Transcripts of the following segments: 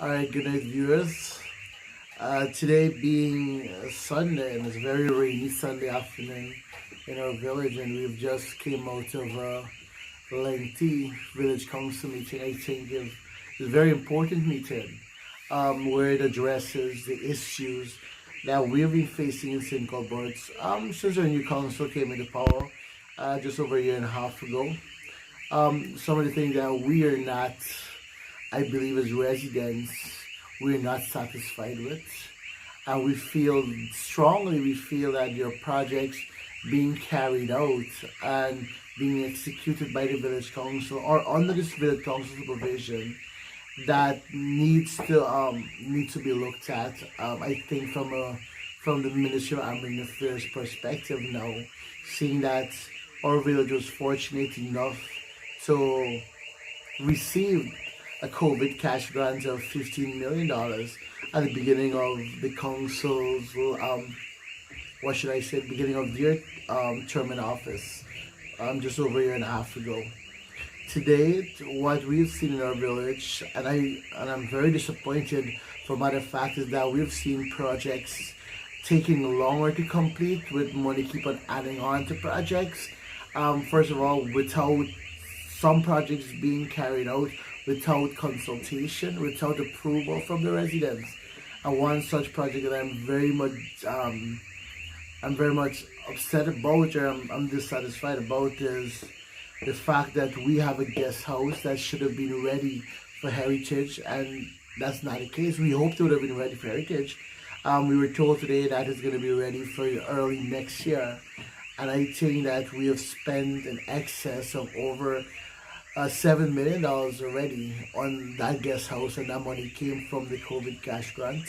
Alright, good night, viewers. Today being Sunday, and it's a very rainy Sunday afternoon in our village, and we've just came out of a lengthy village council meeting. I think it's a very important meeting where it addresses the issues that we've been facing in St. Cuthbert since our new council came into power just over a year and a half ago. Some of the things that we are not, I believe, as residents, we're not satisfied with. And we feel that there are projects being carried out and being executed by the village council or under this village council supervision that need to be looked at. I think from the Ministry of Admin Affairs perspective now, seeing that our village was fortunate enough to receive a COVID cash grant of $15 million at the beginning of the council's, beginning of their term in office, just over a year and a half ago. Today, what we've seen in our village, and I'm very disappointed for matter of fact, is that we've seen projects taking longer to complete, with money keep on adding on to projects. First of all, without some projects being carried out without consultation, without approval from the residents. And one such project that I'm very much upset about, or I'm dissatisfied about, is the fact that we have a guest house that should have been ready for heritage, and that's not the case. We hoped it would have been ready for heritage. We were told today that it's going to be ready for early next year, and I think that we have spent an excess of over $7 million already on that guest house, and that money came from the COVID cash grant,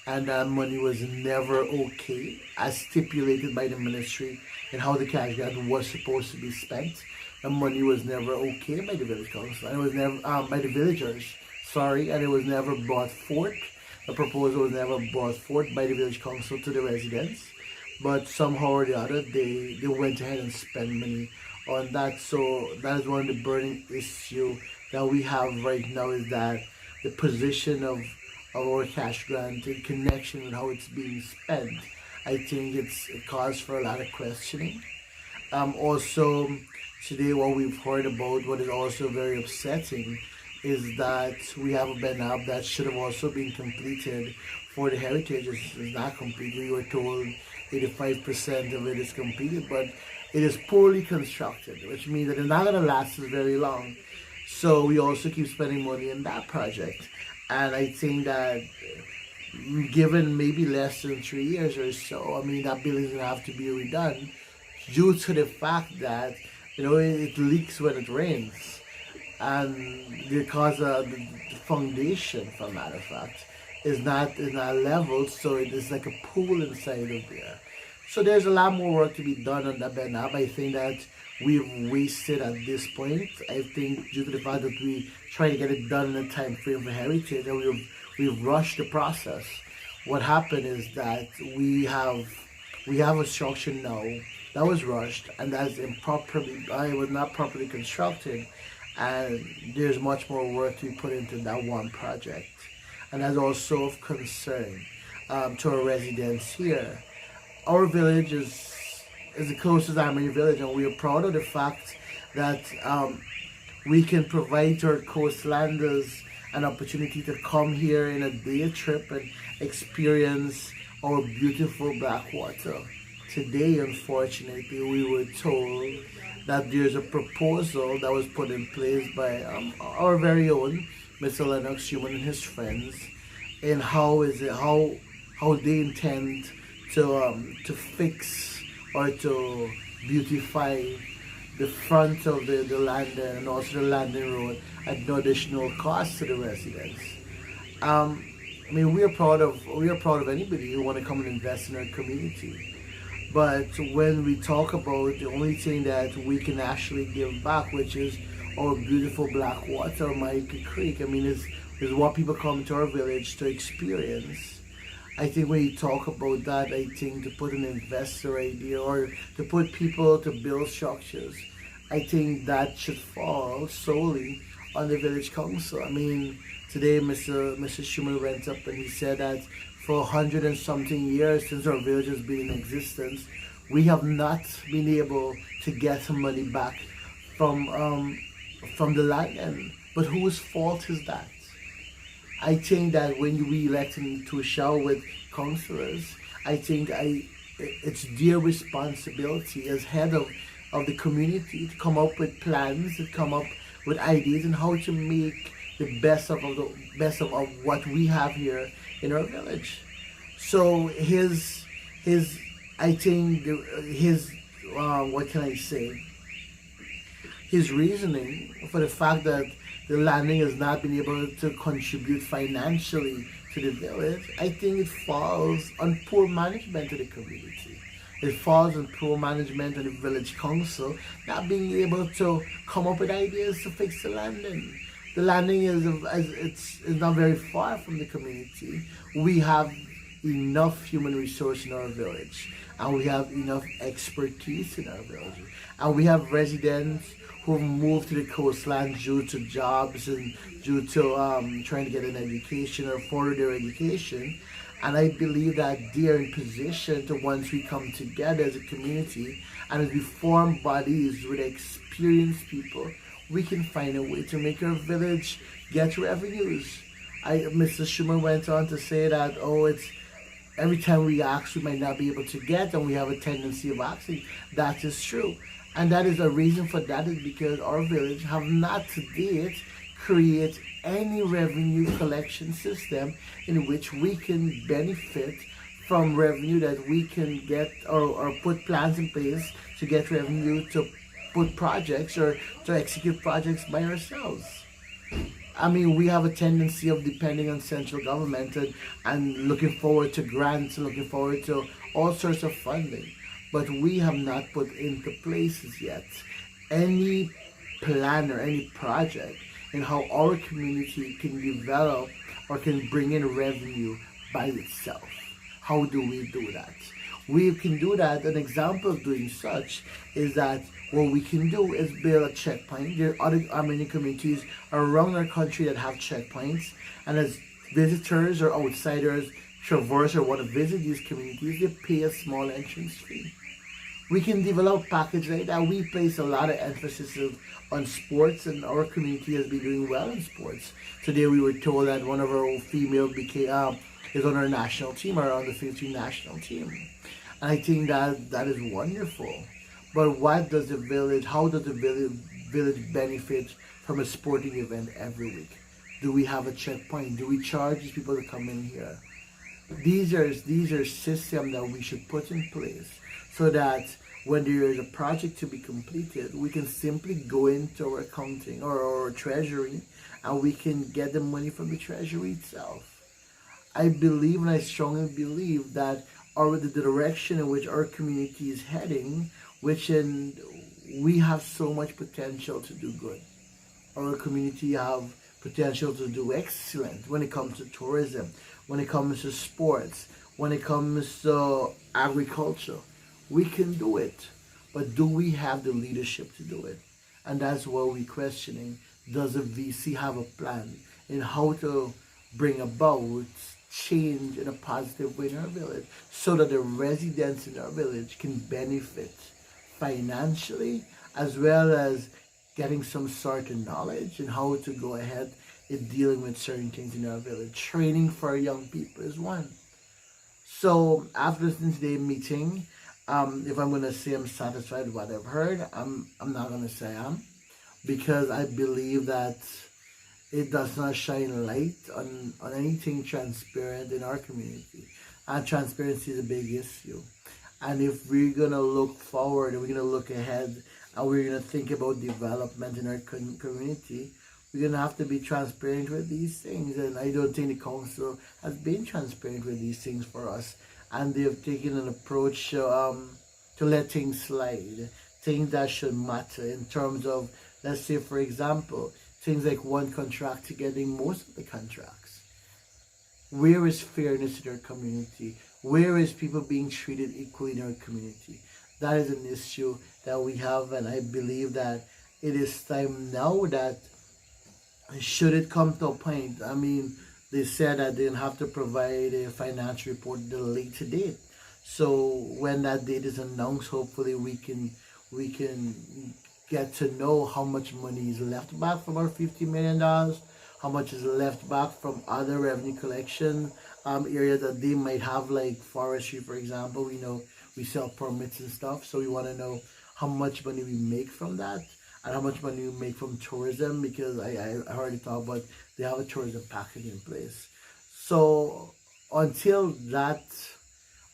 and that money was never okay as stipulated by the ministry and how the cash grant was supposed to be spent. The money was never okay by the village council, and it was never by the villagers, and it was never brought forth. The proposal was never brought forth by the village council to the residents, but somehow or the other they went ahead and spent money on that. So that is one of the burning issue that we have right now, is that the position of our cash grant in connection with how it's being spent. I think it calls for a lot of questioning. Also today, what we've heard about, what is also very upsetting, is that we have a benab that should have also been completed for the heritage. Is not complete. We were told 85% of it is completed, but it is poorly constructed, which means that it's not going to last us very long. So we also keep spending money on that project. And I think that given maybe less than 3 years or so, that building is going to have to be redone due to the fact that, it leaks when it rains. And because the foundation, for a matter of fact, is not level, so it is like a pool inside of there. So there's a lot more work to be done on that benab. I think that we've wasted at this point. I think due to the fact that we try to get it done in a time frame for heritage, and we've rushed the process. What happened is that we have a structure now that was rushed, and that's it was not properly constructed, and there's much more work to be put into that one project. And that's also of concern to our residents here. Our village is the closest Army village, and we are proud of the fact that we can provide to our coastlanders an opportunity to come here in a day trip and experience our beautiful black water. Today, unfortunately, we were told that there's a proposal that was put in place by our very own Mr. Lennox Human and his friends, in how they intend to fix or to beautify the front of the landing, and also the landing road at no additional cost to the residents. We are proud of anybody who want to come and invest in our community. But when we talk about the only thing that we can actually give back, which is our beautiful black water, Maika Creek, is what people come to our village to experience. I think when you talk about that, I think to put an investor idea or to put people to build structures, I think that should fall solely on the village council. Today, Mr. Schumann went up and he said that for 100 and something years since our village has been in existence, we have not been able to get some money back from from the land. But whose fault is that? I think that when we elect into a shower with councillors, I think it's their responsibility as head of the community to come up with plans, to come up with ideas on how to make the best of what we have here in our village. So his I think his what can I say? His reasoning for the fact that the landing has not been able to contribute financially to the village, I think it falls on poor management of the community. It falls on poor management of the village council not being able to come up with ideas to fix the landing. The landing is not very far from the community. We have enough human resource in our village, and we have enough expertise in our village, and we have residents who moved to the coastline due to jobs and due to trying to get an education or further their education. And I believe that they are in position to, once we come together as a community and as we form bodies with experienced people, we can find a way to make our village get revenues. Mr. Schumann went on to say that, it's every time we ask, we might not be able to get, and we have a tendency of asking. That is true. And that is a reason for that is because our village have not to date create any revenue collection system in which we can benefit from revenue that we can get or put plans in place to get revenue to put projects or to execute projects by ourselves. I mean, we have a tendency of depending on central government and looking forward to grants, looking forward to all sorts of funding. But we have not put into places yet any plan or any project in how our community can develop or can bring in revenue by itself. How do we do that? We can do that. An example of doing such is that what we can do is build a checkpoint. There are other Armenian communities around our country that have checkpoints, and as visitors or outsiders traverse or want to visit these communities, they pay a small entrance fee. We can develop packages like that. We place a lot of emphasis on sports, and our community has been doing well in sports. Today we were told that one of our female is on our national team, or on the 15 national team. And I think that is wonderful. But how does the village benefit from a sporting event every week? Do we have a checkpoint? Do we charge these people to come in here? These are systems that we should put in place so that when there is a project to be completed, we can simply go into our accounting or our treasury and we can get the money from the treasury itself. I believe, and I strongly believe, that the direction in which our community is heading, we have so much potential to do good. Our community have potential to do excellent when it comes to tourism, when it comes to sports, when it comes to agriculture. We can do it, but do we have the leadership to do it? And that's what we're questioning. Does the VC have a plan in how to bring about change in a positive way in our village so that the residents in our village can benefit financially as well as getting some sort of knowledge and how to go ahead in dealing with certain things in our village. Training for young people is one. So after listening to today's meeting, if I'm going to say I'm satisfied with what I've heard, I'm not going to say I am, because I believe that it does not shine light on anything transparent in our community. And transparency is a big issue. And if we're going to look forward and we're going to look ahead and we're going to think about development in our community, we're going to have to be transparent with these things. And I don't think the council has been transparent with these things for us. And they've taken an approach to let things slide, things that should matter in terms of, let's say, for example, things like one contractor getting most of the contracts. Where is fairness in our community? Where is people being treated equally in our community? That is an issue that we have, and I believe that it is time now that should it come to a point, I mean, they said that they'll have to provide a financial report at a later date. So when that date is announced, hopefully we can get to know how much money is left back from our $50 million, how much is left back from other revenue collection areas that they might have, like forestry, for example. We know we sell permits and stuff, so we want to know how much money we make from that and how much money we make from tourism, because I already talked about they have a tourism package in place. So until that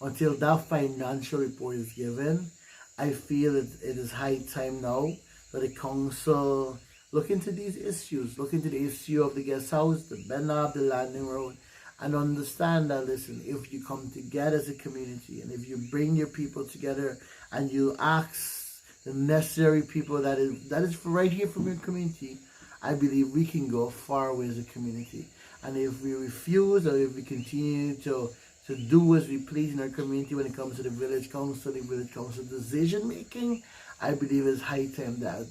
until that financial report is given, I feel it is high time now that the council look into these issues, look into the issue of the guest house, the Benab, the landing road, and understand that, listen, if you come together as a community and if you bring your people together and you ask the necessary people that is right here from your community, I believe we can go far away as a community. And if we refuse, or if we continue to do as we please in our community when it comes to the village council decision making, I believe it's high time that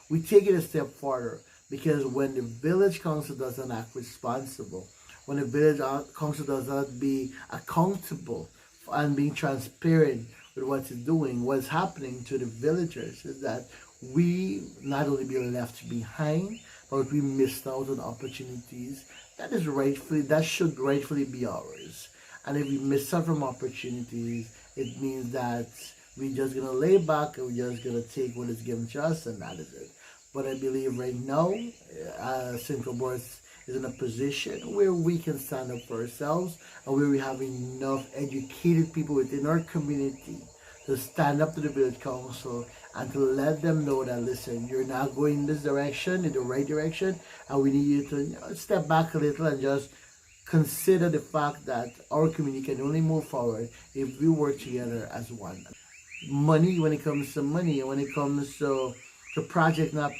we take it a step further. Because when the village council doesn't act responsible, when the village council does not be accountable and being transparent with what it's doing, what's happening to the villagers is that we not only be left behind, but we missed out on opportunities that should rightfully be ours. And if we miss out from opportunities, it means that we're just gonna lay back and we're just gonna take what is given to us, and that is it. But I believe right now, Central Board is in a position where we can stand up for ourselves and where we have enough educated people within our community to stand up to the village council and to let them know that, listen, you're not going in this direction, in the right direction, and we need you to step back a little and just consider the fact that our community can only move forward if we work together as one. Money, when it comes to money, and when it comes to project not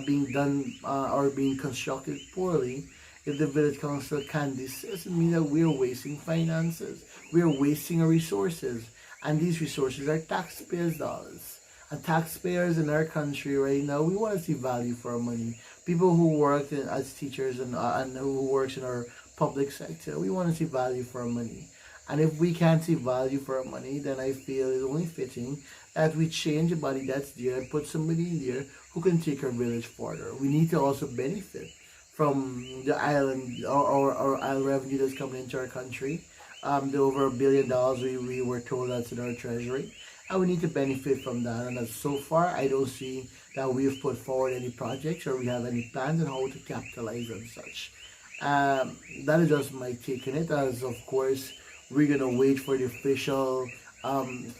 being done or being constructed poorly, if the village council can desist, it means that we're wasting finances, we're wasting our resources, and these resources are taxpayers' dollars. And taxpayers in our country right now, we want to see value for our money. People who work as teachers and who works in our public sector, we want to see value for our money. And if we can't see value for our money, then I feel it's only fitting that we change the body that's there and put somebody in there who can take our village further. We need to also benefit from the island or island revenue that's coming into our country. The over $1 billion we were told that's in our treasury. And we need to benefit from that. And as so far, I don't see that we have put forward any projects or we have any plans on how to capitalize on such. That is just my take on it. As of course, we're gonna wait for the official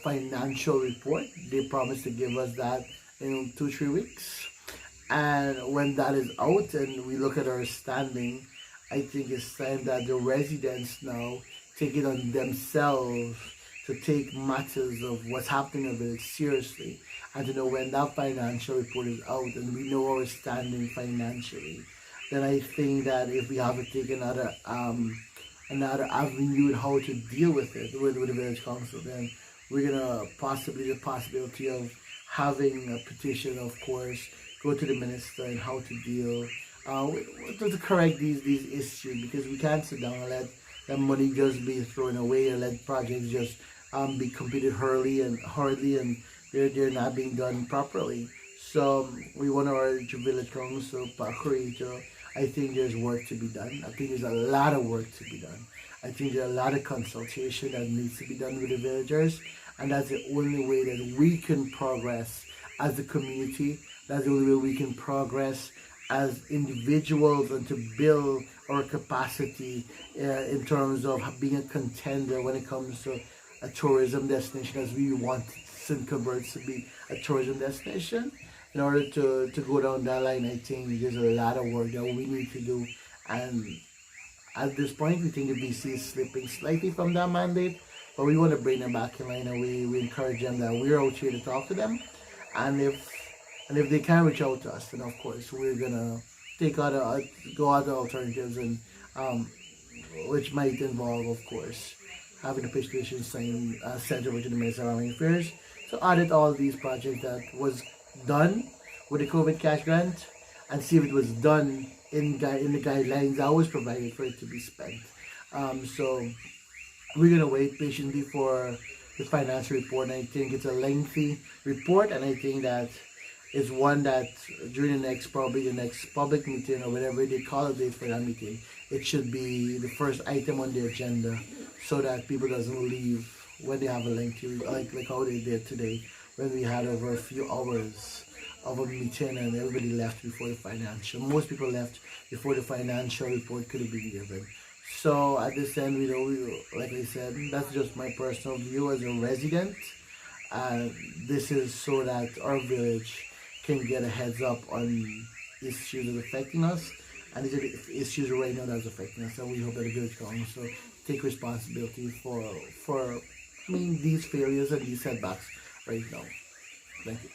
financial report. They promised to give us that in 2-3 weeks, and when that is out and we look at our standing, I think it's time that the residents now take it on themselves to take matters of what's happening in the village seriously, and to know when that financial report is out and we know our standing financially, then I think that if we have to take another avenue in how to deal with it with the village council, then we're gonna the possibility of having a petition, of course, go to the minister and how to deal to correct these issues, because we can't sit down and let that money just be thrown away and let projects just be completed hurriedly and they're not being done properly. So we want to urge the village council, Pakuri, I think there's work to be done. I think there's a lot of work to be done. I think there's a lot of consultation that needs to be done with the villagers, and that's the only way that we can progress as a community. That's the only way we can progress as individuals and to build our capacity in terms of being a contender when it comes to a tourism destination, as we want St. Cuthbert to be a tourism destination. In order to go down that line, I think there's a lot of work that we need to do. And at this point, we think the VC is slipping slightly from that mandate, but we want to bring them back in line, and we encourage them that we're out here to talk to them. And if they can reach out to us, then of course we're gonna go other alternatives, and which might involve, of course, having a petition sent over to the Minister of Housing Affairs to audit all these projects that was done with the COVID cash grant and see if it was done in the guidelines I was provided for it to be spent. So we're gonna wait patiently for the financial report. And I think it's a lengthy report, and I think that it's one that during probably the next public meeting or whatever they call a date for that meeting, it should be the first item on the agenda, so that people doesn't leave when they have a lengthy, like how they did today, when we had over a few hours of a meeting and everybody left before the financial. Most people left before the financial report could have been given. So at this end, like I said, that's just my personal view as a resident. This is so that our village can get a heads up on issues that are affecting us, and these are the issues right now that's affecting us. And we hope that the village can also take responsibility for these failures and these setbacks right now. Thank you.